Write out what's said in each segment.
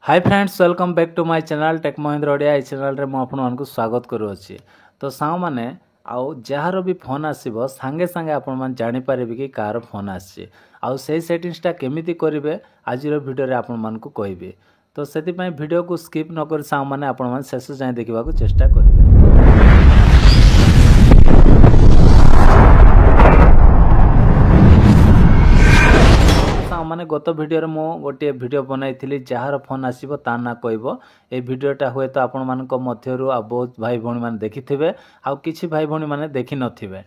Hi friends welcome back to my channel tech Mahindra Odia. ये channel रे आपको स्वागत करुच्ची। तो सांग मैंने आउ जार भी फोन आसो सांगे सांगे आपण जानी पारे कि कार फोन आसी आउ से सेटिंग्सटा केमिति करेंगे आज वीडियो रे आपण मानकु कहबी। तो से वीडियो को स्किप न कर सांग मैंने आपण शेष जाए देखा चेष्टा करेंगे। माने गत वीडियो मो गोटे वीडियो बनाई जार फोन आसो ता ना कहब। ए वीडियोटा हुए तो आपण मान मध्यरु बहुत भाई भौणी मैंने देखिथे आउ किछि भाई भौणी मैंने देखि नथिबे।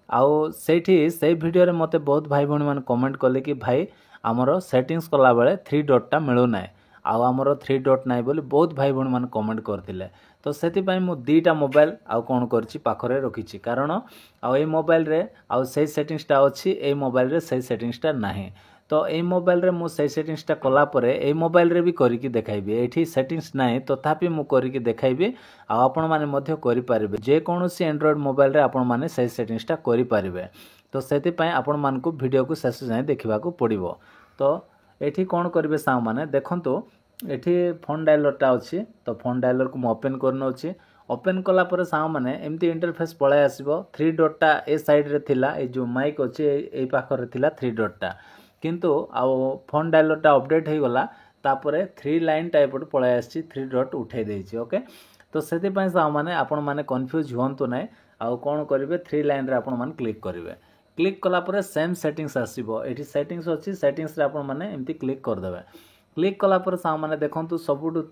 आउ सेठी से वीडियो रे मते बहुत भाई भौणी मैंने कमेंट कले कि भाई आमर सेटिंग्स कला बेले 3 डॉट टा मिलू ना आउ आमर 3 डॉट नाइ बोली बहुत भाई भौणी मैंने कमेंट करथिले। तो सेति पई मु दीटा मोबाइल आउ कोन करछि पाखरे रखिछि कारण आउ ए मोबाइल रे आउ से सेटिंग्सटा अछि ए मोबाइल रे से सेटिंग्सटा नाही। तो ये मोबाइल रे मु से सेटिंग्सटा कला परे ए मोबाइल रे भी करिकी देखाइबी। एठी सेटिंग्स नाही तथापि मु करिकी देखाइबी आ आपण माने मध्य करि पारिबे। जे कोनोसी एंड्रॉइड मोबाइल रे आपण माने से सेटिंग्सटा करि पारिबे। तो सेति पय आपण मानकु वीडियो को शेष जाय देखिबाकू पड़िबो। तो एठी कोन करिवे सा माने देखंतु एठी फोन डायलरटा अछि। तो फोन डायलर को मु ओपन करनो अछि। ओपन कला परे सा माने एम्ति इंटरफेस पळाय आसीबो। 3 डॉट टा ए साइड रे थिला ए जो माइक अछि ए पाखर थिला 3 डॉट टा किंतु आउ फोन डायलरटा अपडेट हो गला तापरे 3 लाइन टाइप पळाय आसी 3 डॉट उठे देछि। ओके तो सेति पय सा माने आपण माने कंफ्यूज होंतु नै आउ कोन करिवे 3 लाइन रे आपण माने क्लिक करिवे। क्लिक कला परे सेम सेटिंग्स आसीबो। एठी सेटिंग्स अछि सेटिंग्स रे आपण माने एम्ति क्लिक कर देबे। क्लिक कला परे सा माने देखंतु सबुटु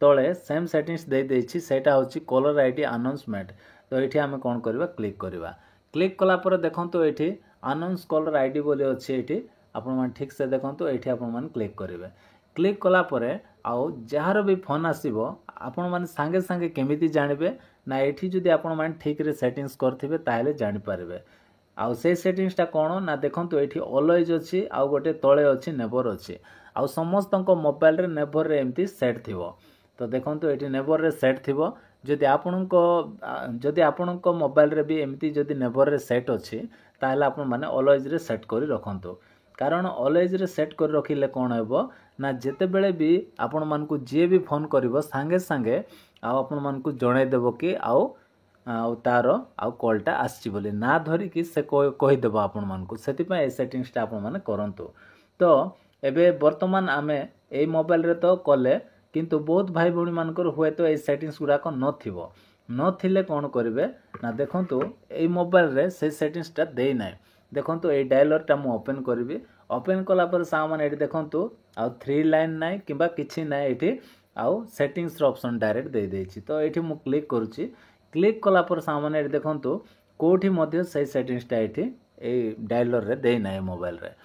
तळे सेम सेटिंग्स दे देछि सेटा होछि कलर आईडी अनाउंसमेंट। तो एठी हमें कोन करबा क्लिक करबा। क्लिक कला परे देखंतु एठी अनाउंस कलर आईडी बोली अछि। एठी आपण मान ठीक से देखंतु एठी आपण मान क्लिक करिवे। क्लिक कला परे आउ जार भी फोन आसीबो आपण मान संगे संगे केमिति जानिबे ना एठी जदि आपण मान ठीक रे सेटिंग्स करथिबे ताहेले जानि पारिबे। आउ से सेटिंग्सटा कोन ना देखंतु एठी ऑलवेज अछि आउ गोटे तळे अछि नेवर अछि। आउ समस्तनको मोबाइल रे नेवर रे एम्ति सेट थिबो। तो देखंतु एठी नेवर रे सेट थिबो। जदि आपणको मोबाइल रे भी एम्ति जदि नेवर रे सेट अछि ताहेले आपण माने ऑलवेज रे सेट करि रखंतु। कारण ऑलवेज रे सेट कर रखिले कोन हेबो ना जेते बेले भी आपण मानकु जे भी फोन करिवो संगे संगे आपण मानकु जणाई देबो कि आउ तार आउ कॉलटा आछि बोली ना धरि कि से कहि देबो आपण मानकु। सेति पय ए सेटिंग्सटा आपण माने करंतु। तो एबे वर्तमान आमे ए मोबाइल रे तो कले किंतु बहुत भाई भौणी मानकर हुए तो ए सेटिंग्स गुडा को नथिबो। नथिले कोन करिवे ना देखंतु ए मोबाइल रे से सेटिंग्सटा देई नै। देखंतु ए डायलरटा मु ओपन करबी। ओपन कला पर सामान एठी देखंतु आउ 3 लाइन नै किबा किछि नै एठी आउ सेटिंग्स रो ऑप्शन डायरेक्ट दे देछि। तो एठी मु क्लिक करूछि। क्लिक कला पर सामान एठी देखंतु कोठी मध्ये से सेटिंग्सटा एठी ए डायलर रे देई नै मोबाइल रे।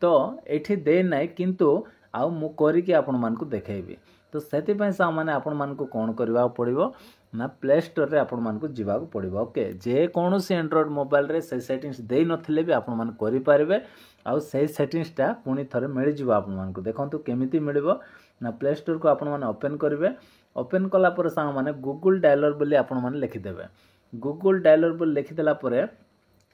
तो एठी देई नै किंतु आउ मु करिकि आपण मानकु देखाइबी। तो सेति पय सामान आपण मानकु कोन करबा पड़िबो ना प्ले स्टोर रे आपण मानकु जिबा पड़िबो। ओके जे कोनोसी एंड्रॉइड मोबाइल रे से सेटिंग्स देई नथिले भी आपण मान करि पारिबे आउ से सेटिंग्सटा पुनी थरे मिलि जिवो आपण मानकु। देखंतु केमिति मिलिबो ना प्ले स्टोर को आपण माने ओपन करिवे। ओपन कला पर सा माने गूगल डायलर बोली आपण माने लिखि देबे। गूगल डायलर बोली लिखि देला परे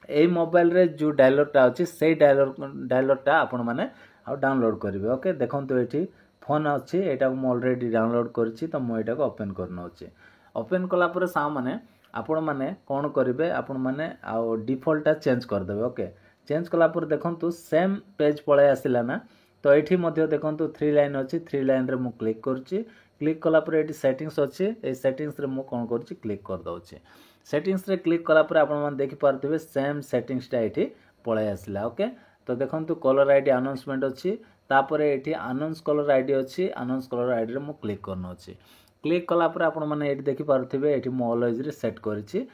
ए मोबाइल रे जो डायलरटा अछि से डायलरटा आपण माने आउ डाउनलोड करिवे। ओके देखंतु एठी फोन अछि एटा को ऑलरेडी डाउनलोड करछि। तो मु एटा को ओपन करनो अछि। ओपन कला परे सा माने आपण माने कोन करिवे आपण माने आ डिफॉल्टटा चेंज कर देबे। ओके चेंज कला पर देखंतु सेम पेज पळे आसिला ना। तो एठी मध्ये देखंतु 3 लाइन अछि 3 लाइन रे मु क्लिक करछि। क्लिक कला पर एठी सेटिंग्स अछि ए सेटिंग्स रे मु कोन करछि क्लिक कर दउछि। सेटिंग्स रे क्लिक कला पर आपण माने देखि पारथिबे सेम सेटिंग्सटा एठी पळे आसिला। ओके तो देखंतु कलर आईडी अनाउंसमेंट अछि तापरे एठी अनाउंस कलर आईडी अछि। अनाउंस कलर आईडी रे मु क्लिक करनो अछि। क्लिक कला पर आपण माने एठी देखि पारथिबे एठी मु ऑलवेज रे सेट करिछि।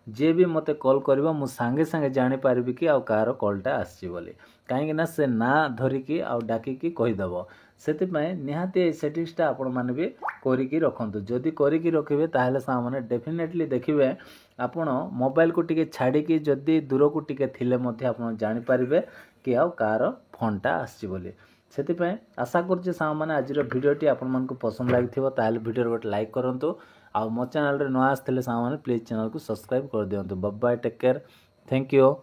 जे भी मते कॉल करबो मु संगे संगे जानि पारबी कि आउ कार कॉलटा आछि बोली काहे ना से ना धरि कि आउ डाकी कि कहि देबो। सेति पय निहाती ए सेटिंग्सटा आपण माने भी करिकि रखंतु। जदि करिकि रखिबे ताहेले सा माने डेफिनेटली देखिबे आपण मोबाइल को टिके छाडी कि जदि दूर को टिके थिले मध्ये आपण जानि पारिबे कि आउ कार फोनटा आछि बोली। सेति पय आशा करछि सा माने आज रो वीडियोटी आपण मानकु पसंद लागिथिबो ताहेले वीडियो रो लाइक करंतु। आ मो चैनल रे न आस्थिले सा माने प्लीज चैनल को सब्सक्राइब कर दियंतु। Bye bye take care thank you.